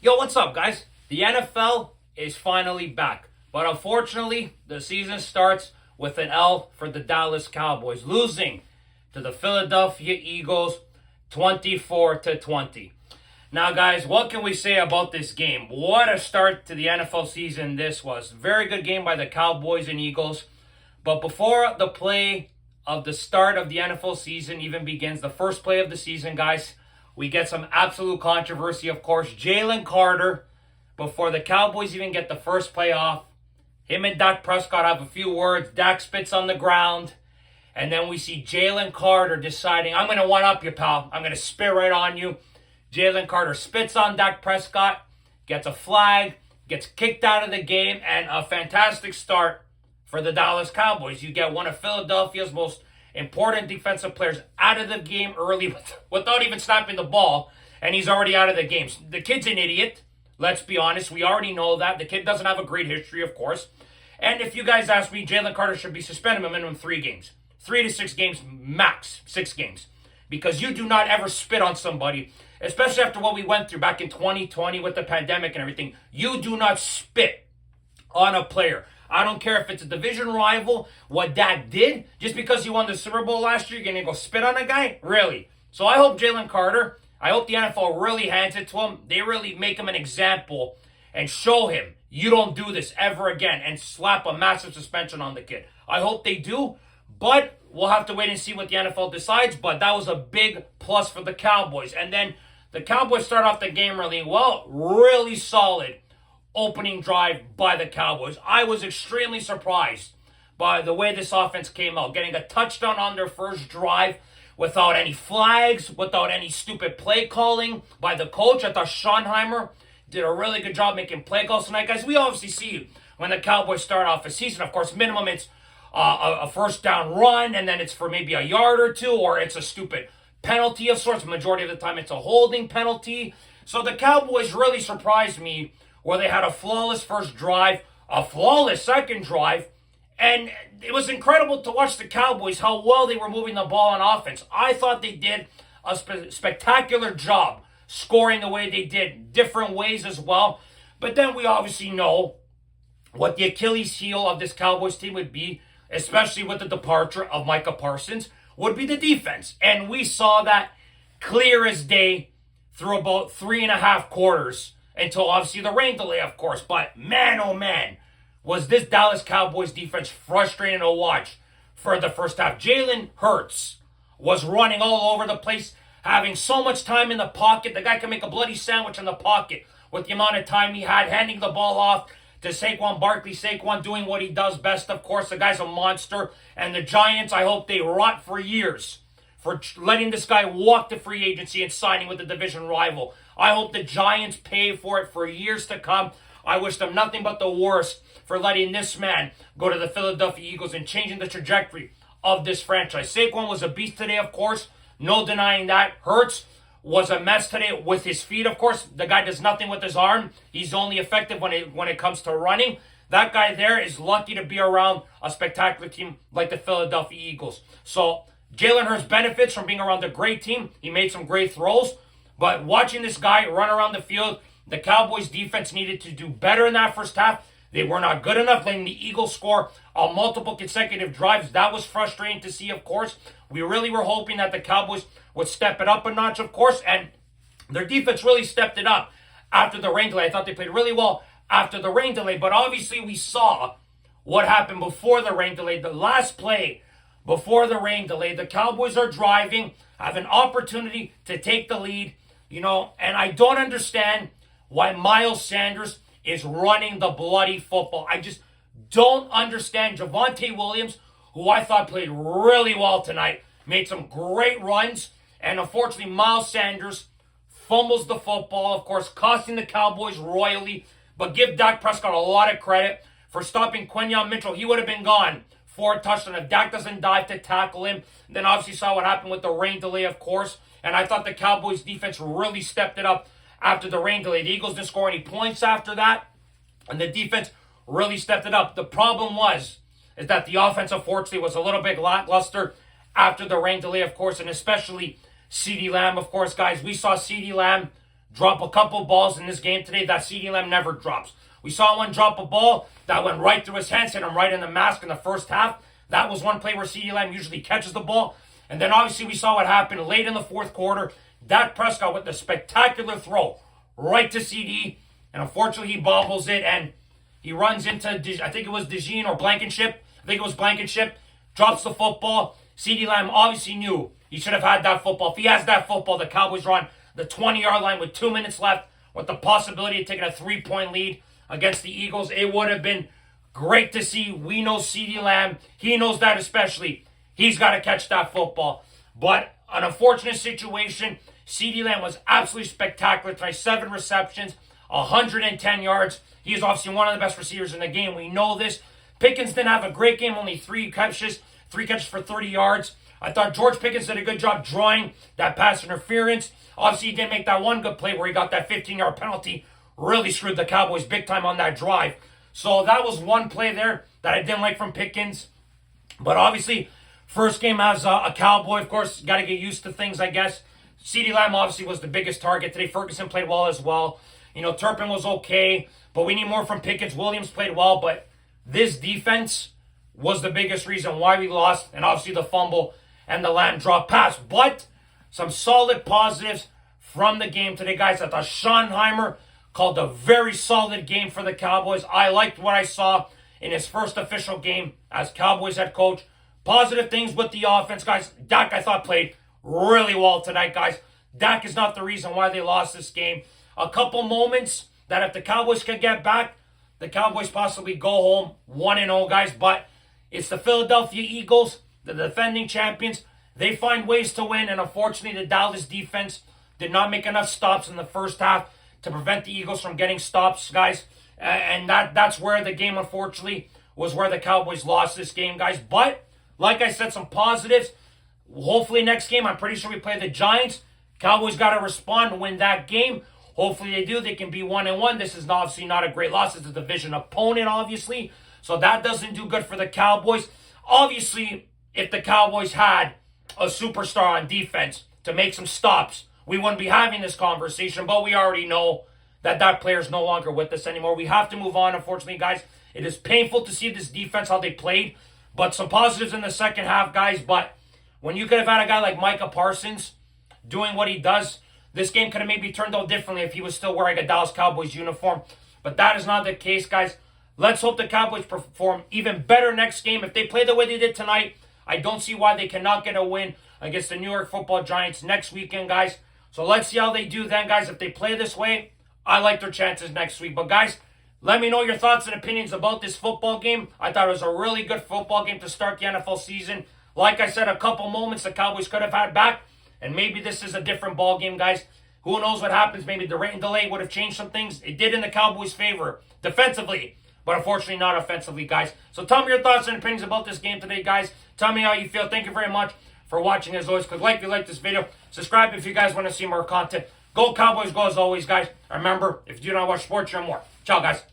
Yo, what's up, guys? The NFL is finally back. But unfortunately, the season starts with an L for the Dallas Cowboys, losing to the Philadelphia Eagles 24-20. Now, guys, what can we say about this game? What a start to the NFL season this was. Very good game by the Cowboys and Eagles. But before the play of the start of the NFL season even begins, the first play of the season, guys, we get some absolute controversy, of course. Jalen Carter, before the Cowboys even get the first play off, him and Dak Prescott have a few words. Dak spits on the ground. And then we see Jalen Carter deciding, I'm going to one-up you, pal. I'm going to spit right on you. Jalen Carter spits on Dak Prescott, gets a flag, gets kicked out of the game, and a fantastic start for the Dallas Cowboys. You get one of Philadelphia's most important defensive players out of the game early without even snapping the ball, and he's already out of the game. The kid's an idiot. Let's be honest. We already know that. The kid doesn't have a great history, of course. And if you guys ask me, Jalen Carter should be suspended a minimum 3 games. 3 to 6 games, max 6 games. Because you do not ever spit on somebody, especially after what we went through back in 2020 with the pandemic and everything. You do not spit on a player. I don't care if it's a division rival, what Dak did, just because he won the Super Bowl last year, you're going to go spit on a guy? Really? So I hope Jalen Carter, I hope the NFL really hands it to him. They really make him an example and show him you don't do this ever again and slap a massive suspension on the kid. I hope they do, but we'll have to wait and see what the NFL decides. But that was a big plus for the Cowboys. And then the Cowboys start off the game really well, really solid opening drive by the Cowboys. I was extremely surprised by the way this offense came out, getting a touchdown on their first drive without any flags, without any stupid play calling by the coach. I thought Schottenheimer did a really good job making play calls tonight. Guys, we obviously see when the Cowboys start off a season, of course, minimum it's a first down run, and then it's for maybe a yard or two, or it's a stupid penalty of sorts. Majority of the time, it's a holding penalty. So the Cowboys really surprised me where they had a flawless first drive, a flawless second drive, and it was incredible to watch the Cowboys, how well they were moving the ball on offense. I thought they did a spectacular job scoring the way they did, different ways as well. But then we obviously know what the Achilles heel of this Cowboys team would be, especially with the departure of Micah Parsons, would be the defense. And we saw that clear as day through about 3.5 quarters, until obviously the rain delay, of course. But man, oh man, was this Dallas Cowboys defense frustrating to watch for the first half. Jalen Hurts was running all over the place, having so much time in the pocket. The guy can make a bloody sandwich in the pocket with the amount of time he had, handing the ball off to Saquon Barkley. Saquon doing what he does best, of course. The guy's a monster. And the Giants, I hope they rot for years for letting this guy walk to free agency and signing with the division rival. I hope the Giants pay for it for years to come. I wish them nothing but the worst for letting this man go to the Philadelphia Eagles and changing the trajectory of this franchise. Saquon was a beast today, of course. No denying that. Hurts was a mess today with his feet, of course. The guy does nothing with his arm. He's only effective when it comes to running. That guy there is lucky to be around a spectacular team like the Philadelphia Eagles. So Jalen Hurts benefits from being around a great team. He made some great throws. But watching this guy run around the field, the Cowboys defense needed to do better in that first half. They were not good enough, letting the Eagles score on multiple consecutive drives. That was frustrating to see, of course. We really were hoping that the Cowboys would step it up a notch, of course, and their defense really stepped it up after the rain delay. I thought they played really well after the rain delay, but obviously we saw what happened before the rain delay. The last play before the rain delay, the Cowboys are driving, have an opportunity to take the lead, and I don't understand why Miles Sanders is running the bloody football. I just don't understand. Javonte Williams, who I thought played really well tonight, made some great runs, and unfortunately Miles Sanders fumbles the football, of course, costing the Cowboys royally, but give Dak Prescott a lot of credit for stopping Quinyon Mitchell. He would have been gone for a touchdown if Dak doesn't dive to tackle him. Then obviously saw what happened with the rain delay, of course, and I thought the Cowboys defense really stepped it up after the rain delay. The Eagles didn't score any points after that, and the defense really stepped it up. The problem is that the offense, unfortunately, was a little bit lackluster after the rain delay, of course, and especially CeeDee Lamb, of course, guys. We saw CeeDee Lamb drop a couple balls in this game today that CeeDee Lamb never drops. We saw one drop a ball that went right through his hands, hit him right in the mask in the first half. That was one play where CeeDee Lamb usually catches the ball. And then obviously we saw what happened late in the fourth quarter. Dak Prescott with the spectacular throw right to CD. And unfortunately he bobbles it and he runs into, I think it was DeJean or Blankenship. I think it was Blankenship. Drops the football. CeeDee Lamb obviously knew he should have had that football. If he has that football, the Cowboys are on the 20-yard line with 2 minutes left with the possibility of taking a 3-point lead against the Eagles. It would have been great to see. We know CeeDee Lamb. He knows that especially. He's got to catch that football. But an unfortunate situation. CeeDee Lamb was absolutely spectacular tonight. 7 receptions, 110 yards. He is obviously one of the best receivers in the game. We know this. Pickens didn't have a great game. Only 3 catches for 30 yards. I thought George Pickens did a good job drawing that pass interference. Obviously, he didn't make that one good play where he got that 15-yard penalty. Really screwed the Cowboys big time on that drive. So that was one play there that I didn't like from Pickens. But obviously, first game as a Cowboy, of course, got to get used to things, I guess. CeeDee Lamb obviously was the biggest target today. Ferguson played well as well. Turpin was okay, but we need more from Pickens. Williams played well, but this defense was the biggest reason why we lost, and obviously the fumble and the Lamb drop pass. But some solid positives from the game today, guys. I thought Schottenheimer called a very solid game for the Cowboys. I liked what I saw in his first official game as Cowboys head coach. Positive things with the offense, guys. Dak, I thought, played really well tonight, guys. Dak is not the reason why they lost this game. A couple moments that if the Cowboys could get back, the Cowboys possibly go home 1-0, guys. But it's the Philadelphia Eagles, the defending champions. They find ways to win, and unfortunately the Dallas defense did not make enough stops in the first half to prevent the Eagles from getting stops, guys. And that's where the game, unfortunately, was where the Cowboys lost this game, guys. But, like I said, some positives. Hopefully next game, I'm pretty sure we play the Giants. Cowboys got to respond and win that game. Hopefully they do. They can be 1-1. This is obviously not a great loss. It's a division opponent, obviously. So that doesn't do good for the Cowboys. Obviously, if the Cowboys had a superstar on defense to make some stops, we wouldn't be having this conversation. But we already know that that player is no longer with us anymore. We have to move on, unfortunately, guys. It is painful to see this defense, how they played. But some positives in the second half, guys. But when you could have had a guy like Micah Parsons doing what he does, this game could have maybe turned out differently if he was still wearing a Dallas Cowboys uniform. But that is not the case, guys. Let's hope the Cowboys perform even better next game. If they play the way they did tonight, I don't see why they cannot get a win against the New York Football Giants next weekend, guys. So let's see how they do then, guys. If they play this way, I like their chances next week. But, guys, let me know your thoughts and opinions about this football game. I thought it was a really good football game to start the NFL season. Like I said, a couple moments the Cowboys could have had back, and maybe this is a different ball game, guys. Who knows what happens? Maybe the rain delay would have changed some things. It did in the Cowboys' favor defensively, but unfortunately not offensively, guys. So tell me your thoughts and opinions about this game today, guys. Tell me how you feel. Thank you very much for watching, as always. Click like if you like this video. Subscribe if you guys want to see more content. Go Cowboys, go as always, guys. Remember, if you do not watch sports, you're more. Ciao, guys.